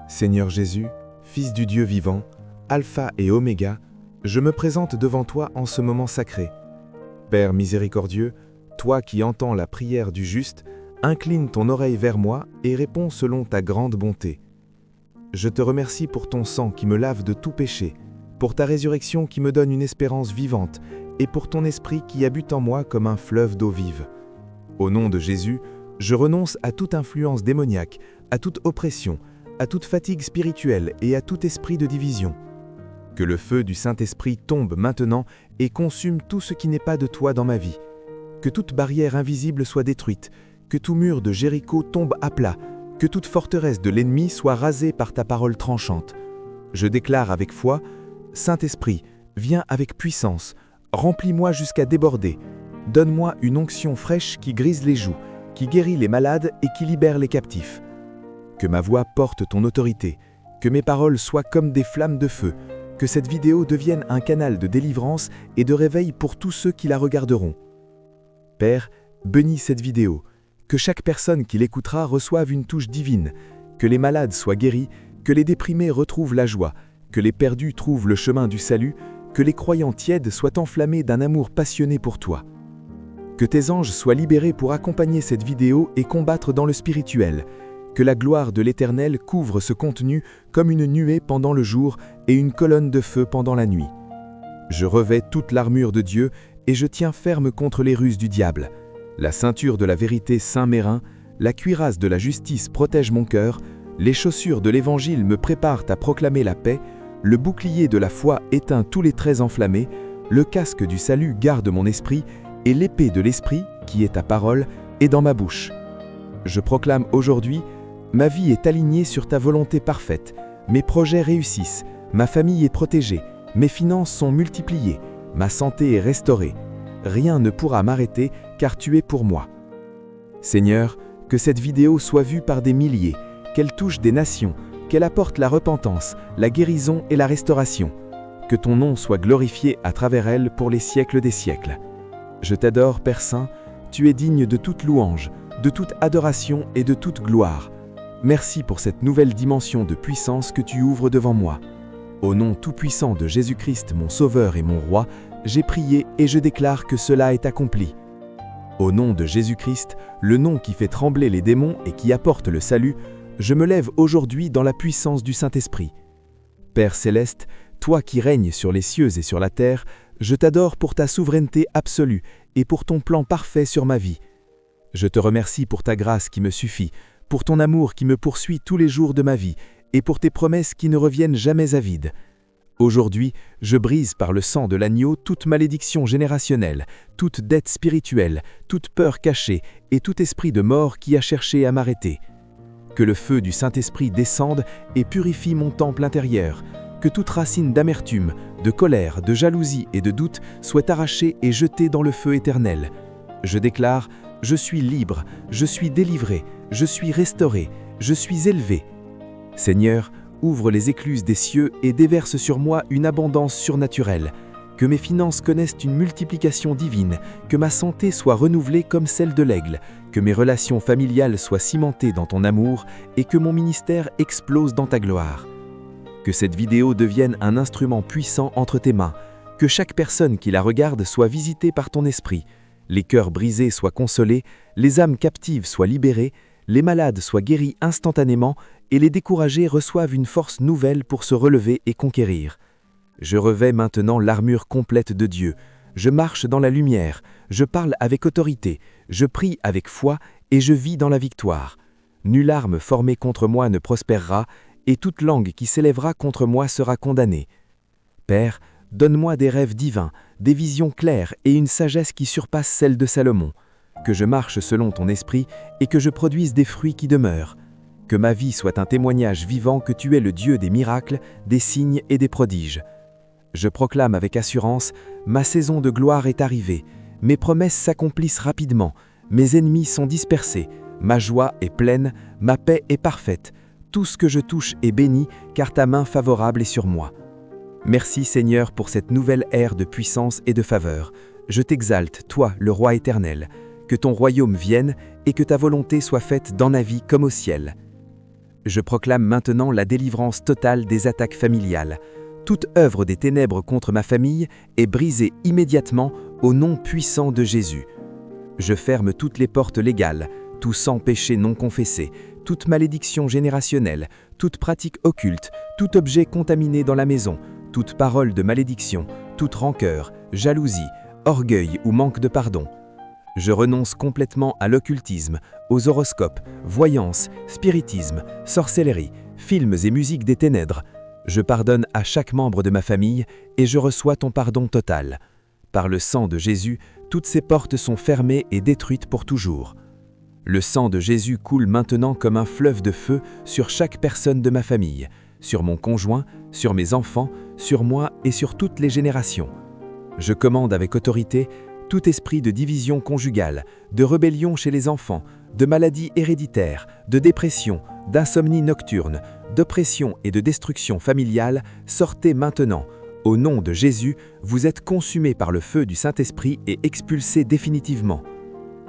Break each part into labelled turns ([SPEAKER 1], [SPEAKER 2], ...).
[SPEAKER 1] Seigneur Jésus, Fils du Dieu vivant, Alpha et Oméga, je me présente devant toi en ce moment sacré. Père miséricordieux, toi qui entends la prière du juste, incline ton oreille vers moi et réponds selon ta grande bonté. Je te remercie pour ton sang qui me lave de tout péché, pour ta résurrection qui me donne une espérance vivante et pour ton esprit qui habite en moi comme un fleuve d'eau vive. Au nom de Jésus, je renonce à toute influence démoniaque, à toute oppression, à toute fatigue spirituelle et à tout esprit de division. Que le feu du Saint-Esprit tombe maintenant et consume tout ce qui n'est pas de toi dans ma vie. Que toute barrière invisible soit détruite, que tout mur de Jéricho tombe à plat, que toute forteresse de l'ennemi soit rasée par ta parole tranchante. Je déclare avec foi, Saint-Esprit, viens avec puissance, remplis-moi jusqu'à déborder. Donne-moi une onction fraîche qui grise les joues, qui guérit les malades et qui libère les captifs. Que ma voix porte ton autorité, que mes paroles soient comme des flammes de feu, que cette vidéo devienne un canal de délivrance et de réveil pour tous ceux qui la regarderont. Père, bénis cette vidéo, que chaque personne qui l'écoutera reçoive une touche divine, que les malades soient guéris, que les déprimés retrouvent la joie, que les perdus trouvent le chemin du salut, que les croyants tièdes soient enflammés d'un amour passionné pour toi. Que tes anges soient libérés pour accompagner cette vidéo et combattre dans le spirituel, que la gloire de l'Éternel couvre ce contenu comme une nuée pendant le jour et une colonne de feu pendant la nuit. Je revêts toute l'armure de Dieu et je tiens ferme contre les ruses du diable. La ceinture de la vérité ceint mes reins, la cuirasse de la justice protège mon cœur, les chaussures de l'Évangile me préparent à proclamer la paix, le bouclier de la foi éteint tous les traits enflammés, le casque du salut garde mon esprit et l'épée de l'Esprit, qui est ta parole, est dans ma bouche. Je proclame aujourd'hui: ma vie est alignée sur ta volonté parfaite, mes projets réussissent, ma famille est protégée, mes finances sont multipliées, ma santé est restaurée. Rien ne pourra m'arrêter car tu es pour moi. Seigneur, que cette vidéo soit vue par des milliers, qu'elle touche des nations, qu'elle apporte la repentance, la guérison et la restauration. Que ton nom soit glorifié à travers elle pour les siècles des siècles. Je t'adore, Père Saint, tu es digne de toute louange, de toute adoration et de toute gloire. Merci pour cette nouvelle dimension de puissance que tu ouvres devant moi. Au nom tout-puissant de Jésus-Christ, mon Sauveur et mon Roi, j'ai prié et je déclare que cela est accompli. Au nom de Jésus-Christ, le nom qui fait trembler les démons et qui apporte le salut, je me lève aujourd'hui dans la puissance du Saint-Esprit. Père céleste, toi qui règnes sur les cieux et sur la terre, je t'adore pour ta souveraineté absolue et pour ton plan parfait sur ma vie. Je te remercie pour ta grâce qui me suffit, pour ton amour qui me poursuit tous les jours de ma vie et pour tes promesses qui ne reviennent jamais à vide. Aujourd'hui, je brise par le sang de l'agneau toute malédiction générationnelle, toute dette spirituelle, toute peur cachée et tout esprit de mort qui a cherché à m'arrêter. Que le feu du Saint-Esprit descende et purifie mon temple intérieur, que toute racine d'amertume, de colère, de jalousie et de doute soit arrachée et jetée dans le feu éternel. Je déclare: je suis libre, je suis délivré, je suis restauré, je suis élevé. Seigneur, ouvre les écluses des cieux et déverse sur moi une abondance surnaturelle. Que mes finances connaissent une multiplication divine, que ma santé soit renouvelée comme celle de l'aigle, que mes relations familiales soient cimentées dans ton amour et que mon ministère explose dans ta gloire. Que cette vidéo devienne un instrument puissant entre tes mains, que chaque personne qui la regarde soit visitée par ton esprit, les cœurs brisés soient consolés, les âmes captives soient libérées, les malades soient guéris instantanément et les découragés reçoivent une force nouvelle pour se relever et conquérir. Je revêts maintenant l'armure complète de Dieu. Je marche dans la lumière, je parle avec autorité, je prie avec foi et je vis dans la victoire. Nulle arme formée contre moi ne prospérera et toute langue qui s'élèvera contre moi sera condamnée. Père, donne-moi des rêves divins, des visions claires et une sagesse qui surpasse celle de Salomon. Que je marche selon ton esprit et que je produise des fruits qui demeurent. Que ma vie soit un témoignage vivant que tu es le Dieu des miracles, des signes et des prodiges. Je proclame avec assurance, ma saison de gloire est arrivée, mes promesses s'accomplissent rapidement, mes ennemis sont dispersés, ma joie est pleine, ma paix est parfaite, tout ce que je touche est béni car ta main favorable est sur moi. Merci Seigneur pour cette nouvelle ère de puissance et de faveur. Je t'exalte, toi, le Roi éternel. Que ton royaume vienne et que ta volonté soit faite dans la vie comme au ciel.
[SPEAKER 2] Je proclame maintenant la délivrance totale des attaques familiales. Toute œuvre des ténèbres contre ma famille est brisée immédiatement au nom puissant de Jésus. Je ferme toutes les portes légales, tout sang péché non confessé, toute malédiction générationnelle, toute pratique occulte, tout objet contaminé dans la maison, toute parole de malédiction, toute rancœur, jalousie, orgueil ou manque de pardon. Je renonce complètement à l'occultisme, aux horoscopes, voyances, spiritisme, sorcellerie, films et musique des ténèbres. Je pardonne à chaque membre de ma famille et je reçois ton pardon total. Par le sang de Jésus, toutes ces portes sont fermées et détruites pour toujours. Le sang de Jésus coule maintenant comme un fleuve de feu sur chaque personne de ma famille, sur mon conjoint, sur mes enfants, sur moi et sur toutes les générations. Je commande avec autorité tout esprit de division conjugale, de rébellion chez les enfants, de maladies héréditaires, de dépression, d'insomnie nocturne, d'oppression et de destruction familiale, sortez maintenant. Au nom de Jésus, vous êtes consumés par le feu du Saint-Esprit et expulsés définitivement.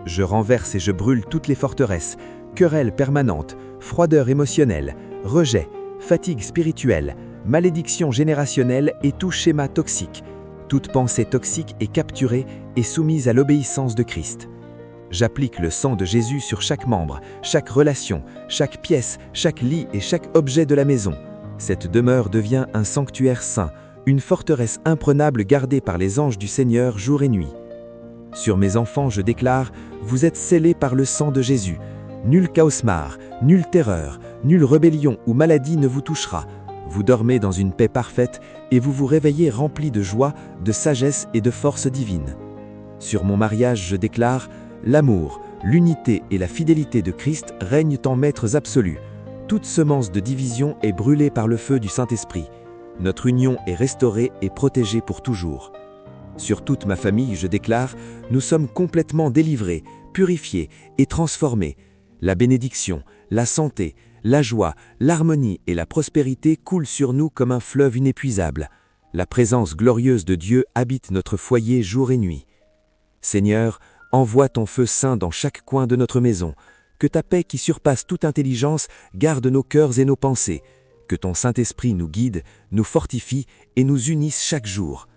[SPEAKER 2] Je renverse et je brûle toutes les forteresses, querelles permanentes, froideur émotionnelle, rejet, fatigue spirituelle, malédiction générationnelle et tout schéma toxique. Toute pensée toxique est capturée et soumise à l'obéissance de Christ. J'applique le sang de Jésus sur chaque membre, chaque relation, chaque pièce, chaque lit et chaque objet de la maison. Cette demeure devient un sanctuaire saint, une forteresse imprenable gardée par les anges du Seigneur jour et nuit. Sur mes enfants, je déclare, vous êtes scellés par le sang de Jésus. Nul cauchemar, nulle terreur, nulle rébellion ou maladie ne vous touchera. Vous dormez dans une paix parfaite et vous vous réveillez remplis de joie, de sagesse et de force divine. Sur mon mariage, je déclare, l'amour, l'unité et la fidélité de Christ règnent en maîtres absolus. Toute semence de division est brûlée par le feu du Saint-Esprit. Notre union est restaurée et protégée pour toujours. Sur toute ma famille, je déclare, nous sommes complètement délivrés, purifiés et transformés. La bénédiction, la santé, la joie, l'harmonie et la prospérité coulent sur nous comme un fleuve inépuisable. La présence glorieuse de Dieu habite notre foyer jour et nuit. Seigneur, envoie ton feu saint dans chaque coin de notre maison. Que ta paix qui surpasse toute intelligence garde nos cœurs et nos pensées. Que ton Saint-Esprit nous guide, nous fortifie et nous unisse chaque jour.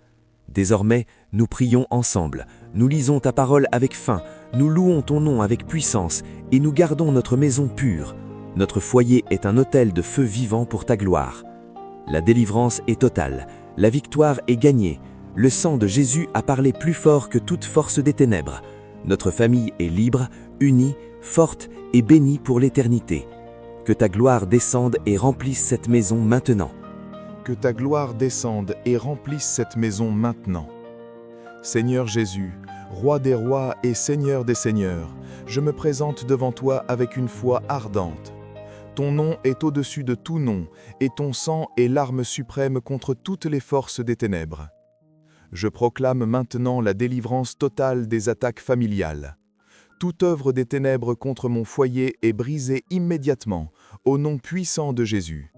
[SPEAKER 2] Désormais, nous prions ensemble, nous lisons ta parole avec faim, nous louons ton nom avec puissance et nous gardons notre maison pure. Notre foyer est un autel de feu vivant pour ta gloire. La délivrance est totale, la victoire est gagnée. Le sang de Jésus a parlé plus fort que toute force des ténèbres. Notre famille est libre, unie, forte et bénie pour l'éternité. Que ta gloire descende et remplisse cette maison maintenant.
[SPEAKER 1] Que ta gloire descende et remplisse cette maison maintenant. Seigneur Jésus, Roi des rois et Seigneur des seigneurs, je me présente devant toi avec une foi ardente. Ton nom est au-dessus de tout nom, et ton sang est l'arme suprême contre toutes les forces des ténèbres. Je proclame maintenant la délivrance totale des attaques familiales. Toute œuvre des ténèbres contre mon foyer est brisée immédiatement, au nom puissant de Jésus.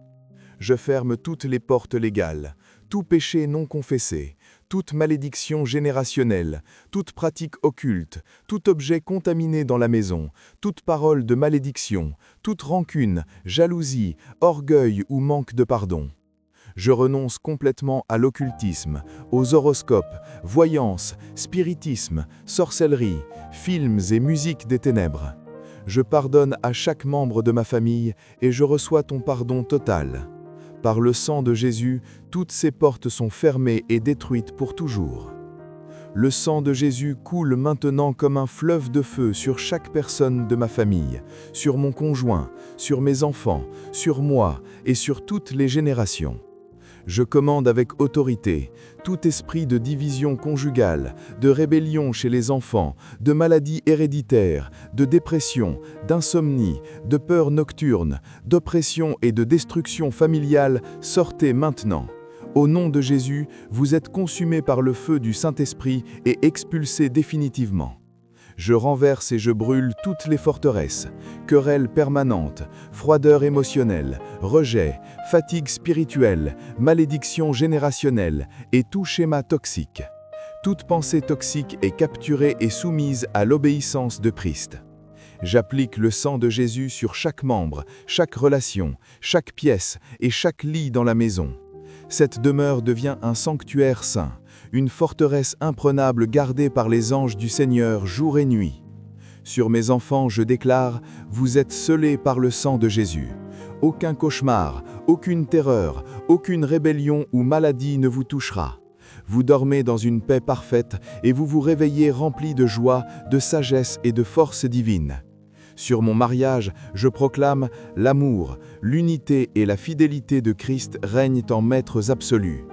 [SPEAKER 1] Je ferme toutes les portes légales, tout péché non confessé, toute malédiction générationnelle, toute pratique occulte, tout objet contaminé dans la maison, toute parole de malédiction, toute rancune, jalousie, orgueil ou manque de pardon. Je renonce complètement à l'occultisme, aux horoscopes, voyances, spiritisme, sorcellerie, films et musique des ténèbres. Je pardonne à chaque membre de ma famille et je reçois ton pardon total. Par le sang de Jésus, toutes ces portes sont fermées et détruites pour toujours. Le sang de Jésus coule maintenant comme un fleuve de feu sur chaque personne de ma famille, sur mon conjoint, sur mes enfants, sur moi et sur toutes les générations. Je commande avec autorité tout esprit de division conjugale, de rébellion chez les enfants, de maladies héréditaires, de dépression, d'insomnie, de peur nocturne, d'oppression et de destruction familiale, sortez maintenant. Au nom de Jésus, vous êtes consumés par le feu du Saint-Esprit et expulsés définitivement. Je renverse et je brûle toutes les forteresses, querelles permanentes, froideur émotionnelle, rejet, fatigue spirituelle, malédiction générationnelle et tout schéma toxique. Toute pensée toxique est capturée et soumise à l'obéissance de Christ. J'applique le sang de Jésus sur chaque membre, chaque relation, chaque pièce et chaque lit dans la maison. Cette demeure devient un sanctuaire saint, une forteresse imprenable gardée par les anges du Seigneur jour et nuit. Sur mes enfants, je déclare, vous êtes scellés par le sang de Jésus. Aucun cauchemar, aucune terreur, aucune rébellion ou maladie ne vous touchera. Vous dormez dans une paix parfaite et vous vous réveillez remplis de joie, de sagesse et de force divine. Sur mon mariage, je proclame l'amour, l'unité et la fidélité de Christ règnent en maîtres absolus.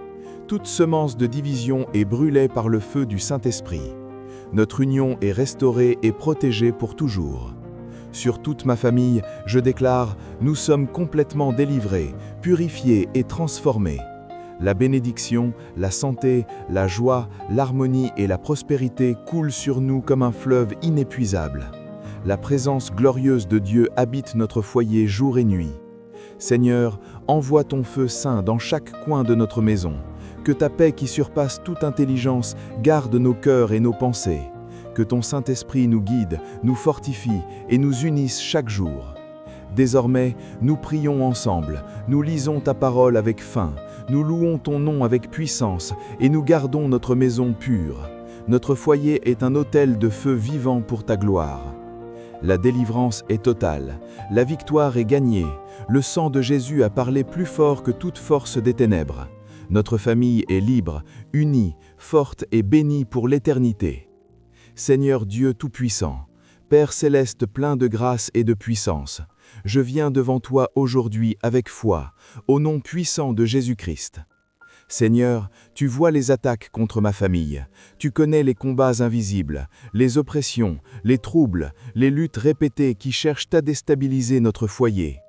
[SPEAKER 1] Toute semence de division est brûlée par le feu du Saint-Esprit. Notre union est restaurée et protégée pour toujours. Sur toute ma famille, je déclare, nous sommes complètement délivrés, purifiés et transformés. La bénédiction, la santé, la joie, l'harmonie et la prospérité coulent sur nous comme un fleuve inépuisable. La présence glorieuse de Dieu habite notre foyer jour et nuit. Seigneur, envoie ton feu saint dans chaque coin de notre maison. Que ta paix qui surpasse toute intelligence garde nos cœurs et nos pensées. Que ton Saint-Esprit nous guide, nous fortifie et nous unisse chaque jour. Désormais, nous prions ensemble, nous lisons ta parole avec faim, nous louons ton nom avec puissance et nous gardons notre maison pure. Notre foyer est un autel de feu vivant pour ta gloire. La délivrance est totale, la victoire est gagnée, le sang de Jésus a parlé plus fort que toute force des ténèbres. Notre famille est libre, unie, forte et bénie pour l'éternité. Seigneur Dieu Tout-Puissant, Père Céleste plein de grâce et de puissance, je viens devant toi aujourd'hui avec foi, au nom puissant de Jésus-Christ. Seigneur, tu vois les attaques contre ma famille, tu connais les combats invisibles, les oppressions, les troubles, les luttes répétées qui cherchent à déstabiliser notre foyer.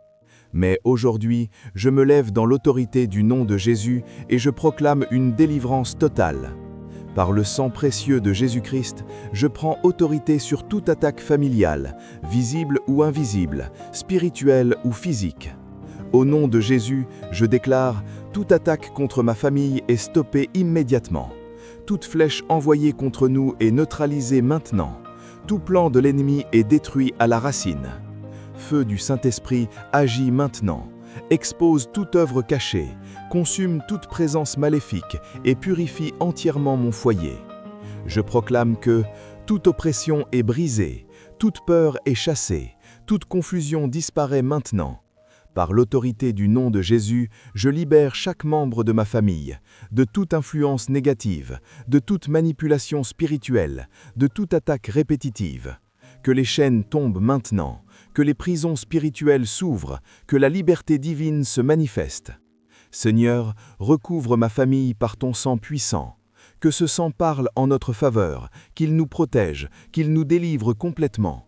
[SPEAKER 1] Mais aujourd'hui, je me lève dans l'autorité du nom de Jésus et je proclame une délivrance totale. Par le sang précieux de Jésus-Christ, je prends autorité sur toute attaque familiale, visible ou invisible, spirituelle ou physique. Au nom de Jésus, je déclare, toute attaque contre ma famille est stoppée immédiatement. Toute flèche envoyée contre nous est neutralisée maintenant. Tout plan de l'ennemi est détruit à la racine. Feu du Saint-Esprit agit maintenant. Expose toute œuvre cachée, consume toute présence maléfique et purifie entièrement mon foyer. Je proclame que toute oppression est brisée, toute peur est chassée, toute confusion disparaît maintenant. Par l'autorité du nom de Jésus, je libère chaque membre de ma famille, de toute influence négative, de toute manipulation spirituelle, de toute attaque répétitive. Que les chaînes tombent maintenant, que les prisons spirituelles s'ouvrent, que la liberté divine se manifeste. Seigneur, recouvre ma famille par ton sang puissant. Que ce sang parle en notre faveur, qu'il nous protège, qu'il nous délivre complètement.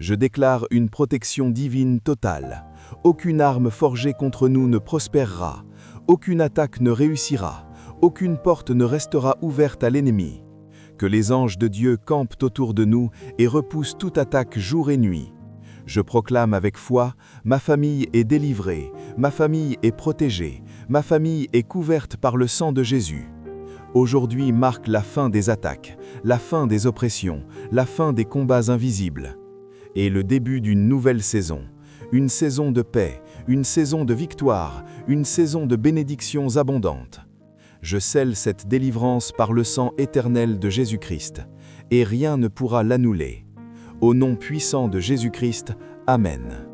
[SPEAKER 1] Je déclare une protection divine totale. Aucune arme forgée contre nous ne prospérera, aucune attaque ne réussira, aucune porte ne restera ouverte à l'ennemi. Que les anges de Dieu campent autour de nous et repoussent toute attaque jour et nuit. Je proclame avec foi, ma famille est délivrée, ma famille est protégée, ma famille est couverte par le sang de Jésus. Aujourd'hui marque la fin des attaques, la fin des oppressions, la fin des combats invisibles. Et le début d'une nouvelle saison. Une saison de paix, une saison de victoire, une saison de bénédictions abondantes. Je scelle cette délivrance par le sang éternel de Jésus-Christ, et rien ne pourra l'annuler. Au nom puissant de Jésus-Christ, Amen.